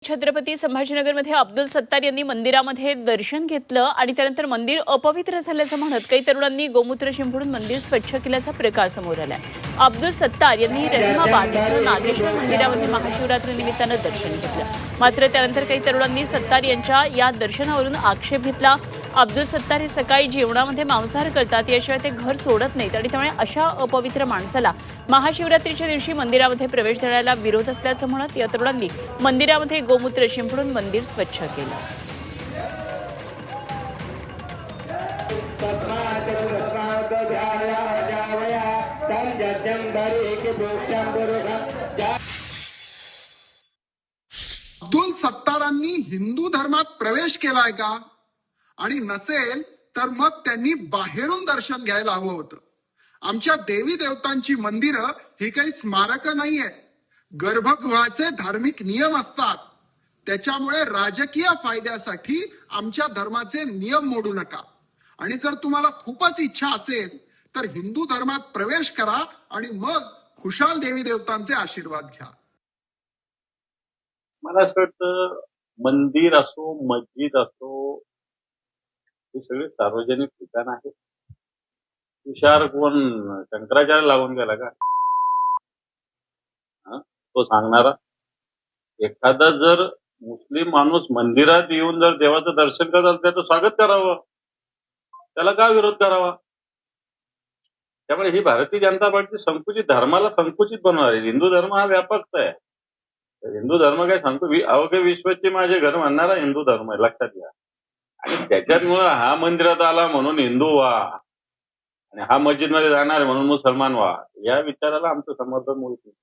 छत्रपती संभाजीनगरमध्ये अब्दुल सत्तार यांनी मंदिरामध्ये दर्शन घेतलं आणि त्यानंतर मंदिर अपवित्र झाल्याचं म्हणत काही तरुणांनी गोमूत्र शिंपडून मंदिर स्वच्छ केल्याचा प्रकार समोर आलाय। अब्दुल सत्तार यांनी रहिमाबाद इथं नागेश्वर मंदिरामध्ये महाशिवरात्री निमित्तानं दर्शन घेतलं, मात्र त्यानंतर काही तरुणांनी सत्तार यांच्या या दर्शनावरून आक्षेप घेतला। अब्दुल सत्तार हे सकाळी जेवणामध्ये मांसाहार करतात, याशिवाय ते घर सोडत नाहीत आणि त्यामुळे अशा अपवित्र माणसाला महाशिवरात्रीच्या दिवशी मंदिरामध्ये प्रवेश देण्याला विरोध असल्याचं म्हणत या तरुणांनी मंदिरामध्ये गोमूत्र शिंपडून मंदिर स्वच्छ केलं। अब्दुल सत्तारांनी हिंदू धर्मात प्रवेश केलाय का? आणि नसेल तर मग त्यांनी बाहेरून दर्शन घ्यायला हवं होतं। आमच्या देवी देवतांची मंदिरं ही काही स्मारकं नाहीये, गर्भगृहाचे धार्मिक नियम असतात। त्याच्यामुळे राजकीय फायद्यासाठी आमच्या धर्माचे नियम मोडू नका। आणि जर तुम्हाला खूपच इच्छा असेल तर हिंदू धर्मात प्रवेश करा आणि मग खुशाल देवी देवतांचे आशीर्वाद घ्या। मला असं वाटतं मंदिर असो मस्जिद असो हे सगळे सार्वजनिक ठिकाण आहेत। तुषार कोण शंकराचार्य लागून गेला का? तो सांगणारा एखादा जर मुस्लिम माणूस मंदिरात येऊन जर देवाचं दर्शन करत असेल त्याचं स्वागत करावं, त्याला का विरोध करावा? त्यामुळे ही भारतीय जनता पार्टी संकुचित धर्माला संकुचित बनवणार आहे। हिंदू धर्म हा व्यापक आहे। हिंदू धर्म काय सांगतो, अवघे विश्वाचे माझे घर म्हणणारा हिंदू धर्म आहे, लक्षात घ्या। आणि त्याच्यामुळे हा मंदिरात आला म्हणून हिंदू व्हा आणि हा मस्जिद मध्ये जाणार म्हणून मुसलमान व्हा, या विचाराला आमचं समर्थन मिळत नाही।